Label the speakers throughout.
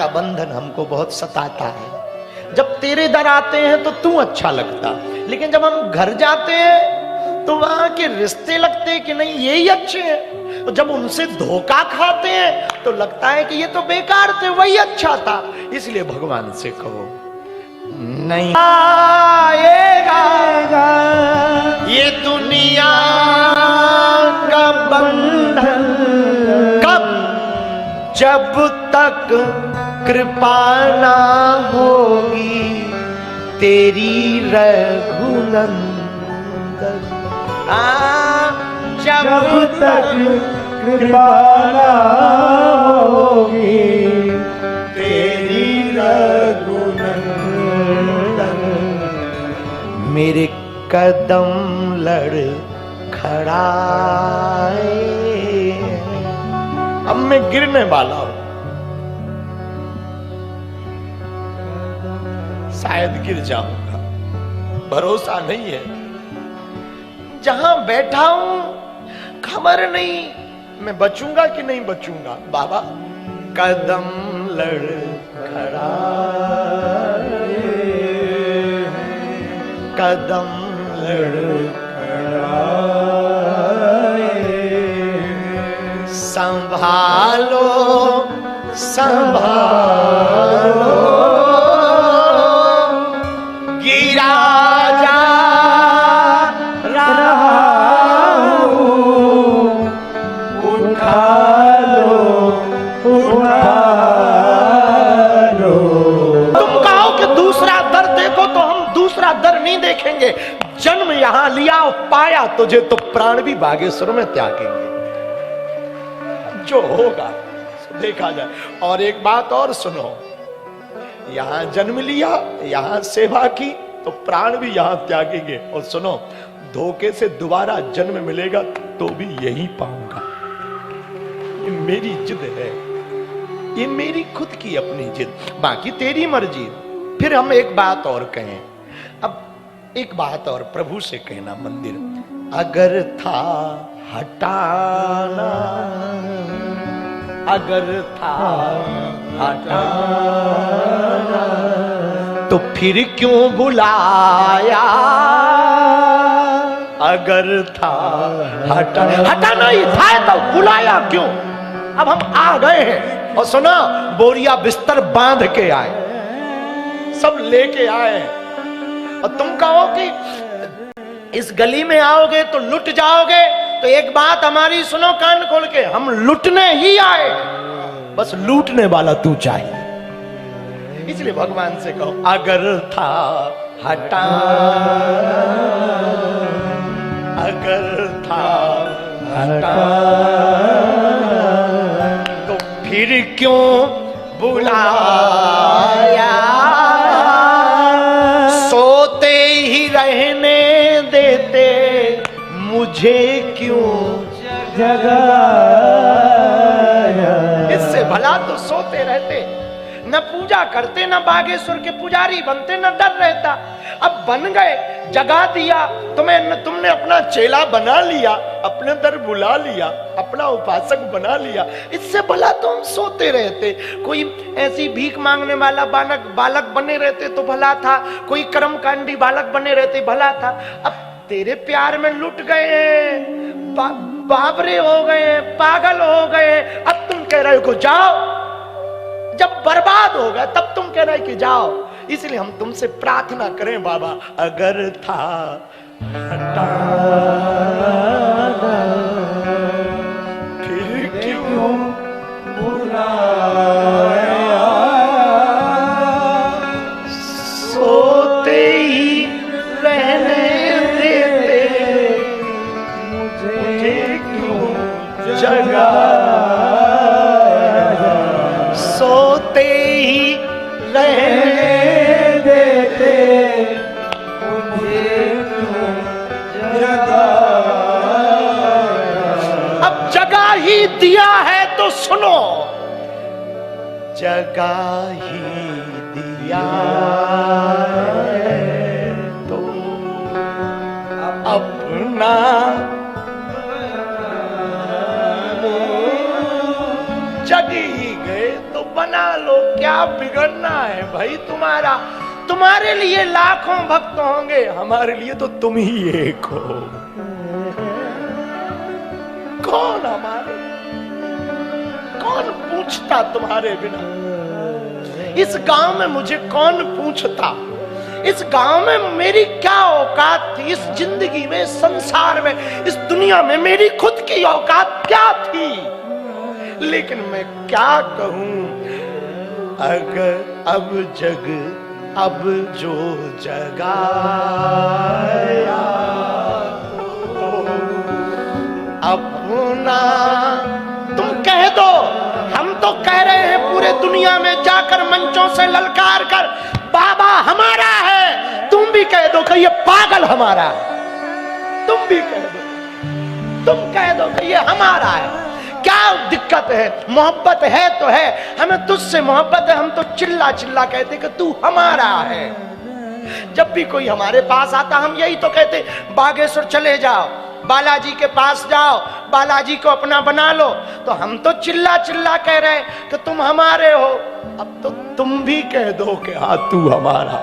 Speaker 1: का बंधन हमको बहुत सताता है। जब तेरे दर आते हैं तो तू अच्छा लगता, लेकिन जब हम घर जाते हैं तो वहां के रिश्ते लगते हैं कि नहीं यही अच्छे हैं। तो जब उनसे धोखा खाते हैं तो लगता है कि ये तो बेकार थे, वही अच्छा था। इसलिए भगवान से कहो नहीं आएगा ये दुनिया का बंधन कब, जब तक कृपा ना होगी तेरी रघुनंदन। जब तक
Speaker 2: कृपा ना होगी तेरी रघुनंदन।
Speaker 1: मेरे कदम लड़ खड़ाए, अब मैं गिरने वाला हूं, शायद गिर जाऊंगा, भरोसा नहीं है। जहां बैठा हूं खबर नहीं मैं बचूंगा कि नहीं बचूंगा। बाबा कदम लड़ खड़ाए, कदम लड़ संभालो संभालो गिरा जा रहा हूं,
Speaker 2: उठा लो उठा लो।
Speaker 1: तुम कहो कि दूसरा दर देखो तो हम दूसरा दर नहीं देखेंगे। जन्म यहां लिया और पाया तुझे तो प्राण भी बागेश्वर में त्यागेंगे। जो होगा देखा जाए। और एक बात और सुनो, यहां जन्म लिया, यहां सेवा की तो प्राण भी यहां त्यागेंगे। और सुनो, धोखे से दोबारा जन्म मिलेगा तो भी यही पाऊंगा। ये मेरी जिद है, ये मेरी खुद की अपनी जिद, बाकी तेरी मर्जी। फिर हम एक बात और कहें, अब एक बात और प्रभु से कहना, मंदिर अगर था हटाना, अगर था हटाना तो फिर क्यों बुलाया। अगर था हटाना ही था तो बुलाया क्यों। अब हम आ गए हैं और सुना, बोरिया बिस्तर बांध के आए, सब लेके आए और तुम कहो कि इस गली में आओगे तो लुट जाओगे। तो एक बात हमारी सुनो कान खोल के, हम लुटने ही आए, बस लूटने वाला तू चाहिए। इसलिए भगवान से कहो अगर था हटाना, अगर था हटाना तो फिर क्यों बुलाया। सोते ही रहने देते मुझे क्यों
Speaker 2: जगाया।
Speaker 1: इससे भला तो सोते रहते, न पूजा करते, न बागेश्वर के पुजारी बनते, न डर रहता। अब बन गए, जगा दिया तुमने अपना चेला बना लिया, अपने दर बुला लिया, अपना उपासक बना लिया। इससे भला तो हम सोते रहते। कोई ऐसी भीख मांगने वाला बालक बने रहते तो भला था, कोई कर्मकांडी बालक बने रहते भला था। अब तेरे प्यार में लुट गए, बाबरे हो गए, पागल हो गए। अब तुम कह रहे हो को जाओ, जब बर्बाद हो गए तब तुम कह रहे कि जाओ। इसलिए हम तुमसे प्रार्थना करें बाबा, अगर था हटाना फिर क्यों बुलाया। सोते ही रहने देते मुझे क्यों जगाया। सोते ही रहने देते मुझे क्यों जगाया। अब जगा ही दिया है तो सुनो, जगा ही दिया है तो अपना जग ही गए तो बना लो, क्या क्या बिगड़ना है भाई तुम्हारा? तुम्हारे लिए लाखों भक्त होंगे, हमारे लिए तो तुम ही एक हो। कौन हमारे, कौन पूछता तुम्हारे बिना? इस गांव में मुझे कौन पूछता? इस गांव में मेरी क्या औकात थी? इस जिंदगी में, संसार में, इस दुनिया में मेरी खुद की औकात क्या थी? लेकिन मैं क्या कहूं, अगर अब जग, अब जो जगाया अपना, तुम कह दो। हम तो कह रहे हैं पूरे दुनिया में जाकर मंचों से ललकार कर, बाबा हमारा है। तुम भी कह दो कि ये पागल हमारा है। तुम भी कह दो, तुम कह दो कि ये हमारा है। क्या दिक्कत है? मोहब्बत है तो है, हमें तुझसे मोहब्बत है। हम तो चिल्ला चिल्ला कहते कि तू हमारा है। जब भी कोई हमारे पास आता हम यही तो कहते, बागेश्वर चले जाओ, बालाजी के पास जाओ, बालाजी को अपना बना लो। तो हम तो चिल्ला चिल्ला कह रहे कि तुम हमारे हो। अब तो तुम भी कह दो कि हाँ तू हमारा।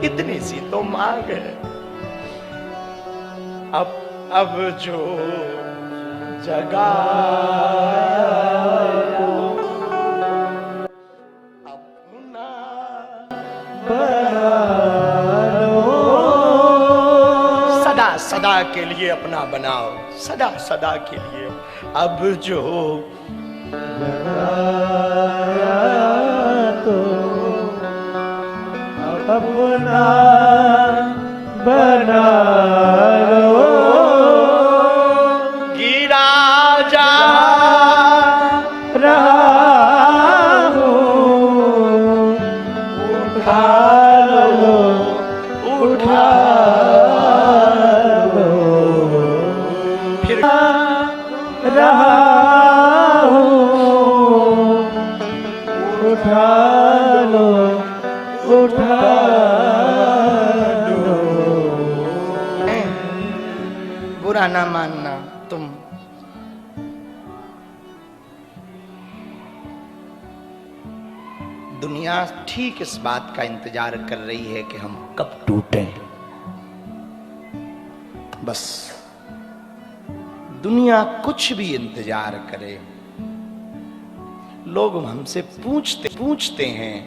Speaker 1: इतनी सी तो मांग है। अब जो जगा अपना सदा सदा के लिए अपना बनाओ, सदा सदा के लिए। अब जो
Speaker 2: तो अपना बना लो,
Speaker 1: गिरा जा
Speaker 2: रहा हूँ, उठा लो, उठा लो,
Speaker 1: फिर
Speaker 2: रहा हूँ, उठा लो, उठा लो।
Speaker 1: बुरा ना मानना तुम। दुनिया ठीक इस बात का इंतजार कर रही है कि हम कब टूटें। बस दुनिया कुछ भी इंतजार करे। लोग हमसे पूछते हैं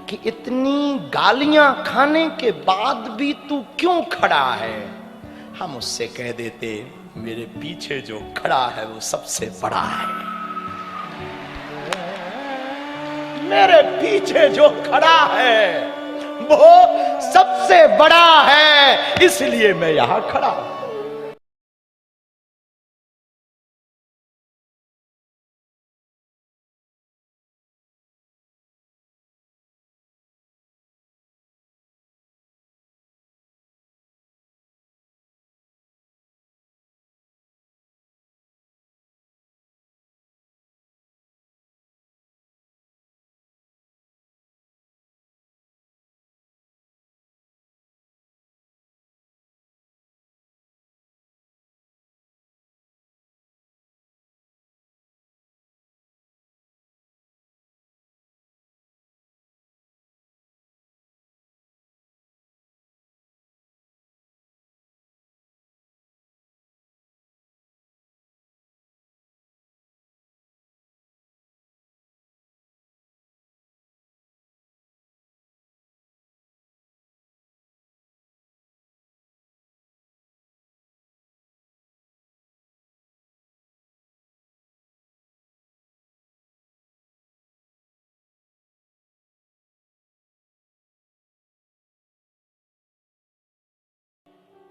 Speaker 1: कि इतनी गालियां खाने के बाद भी तू क्यों खड़ा है? हम उससे कह देते, मेरे पीछे जो खड़ा है वो सबसे बड़ा है। मेरे पीछे जो खड़ा है वो सबसे बड़ा है, इसलिए मैं यहां खड़ा हूं।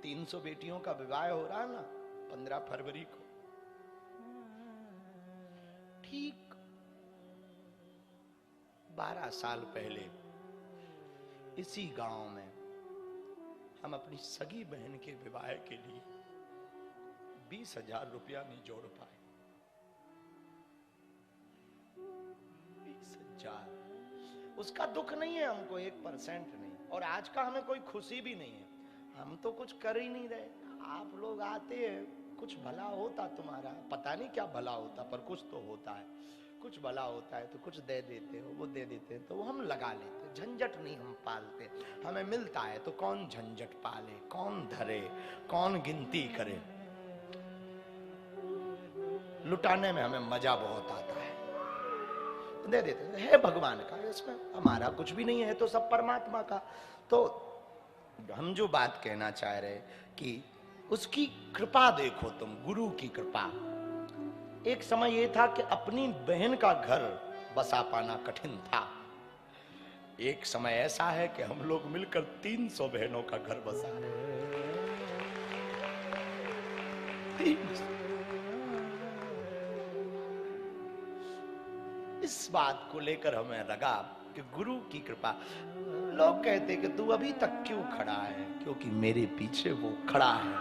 Speaker 1: तीन 300 बेटियों का विवाह हो रहा है ना 15 फरवरी को। ठीक 12 साल पहले इसी गांव में हम अपनी सगी बहन के विवाह के लिए 20,000 रुपया नहीं जोड़ पाए। 20,000 उसका दुख नहीं है हमको, 1% नहीं। और आज का हमें कोई खुशी भी नहीं है। हम तो कुछ कर ही नहीं रहे। आप लोग आते हैं, कुछ भला होता तुम्हारा, पता नहीं क्या भला होता, पर कुछ तो होता है। कुछ भला होता है तो कुछ दे देते हो, वो दे देते हैं तो वो हम लगा लेते, झंझट नहीं हम पालते। हमें मिलता है तो कौन झंझट पाले, कौन धरे, कौन गिनती करे। लुटाने में हमें मजा बहुत आता है, दे देते हैं भगवान का, इसमें हमारा कुछ भी नहीं है, तो सब परमात्मा का। तो हम जो बात कहना चाह रहे कि उसकी कृपा देखो तुम, गुरु की कृपा। एक समय ये था कि अपनी बहन का घर बसा पाना कठिन था। एक समय ऐसा है कि हम लोग मिलकर 300 बहनों का घर बसा रहे हैं। 300। इस बात को लेकर हमें लगा कि गुरु की कृपा। लोग कहते कि तू अभी तक क्यों खड़ा है, क्योंकि मेरे पीछे वो खड़ा है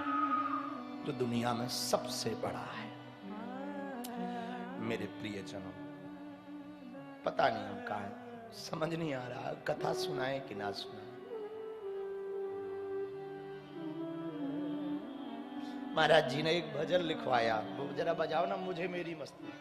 Speaker 1: जो दुनिया में सबसे बड़ा है। मेरे प्रियजनों, पता नहीं हम कहाँ हैं, समझ नहीं आ रहा कथा सुनाए कि ना सुनाए। महाराज जी ने एक भजन लिखवाया, वो जरा बजाओ ना, मुझे मेरी मस्ती।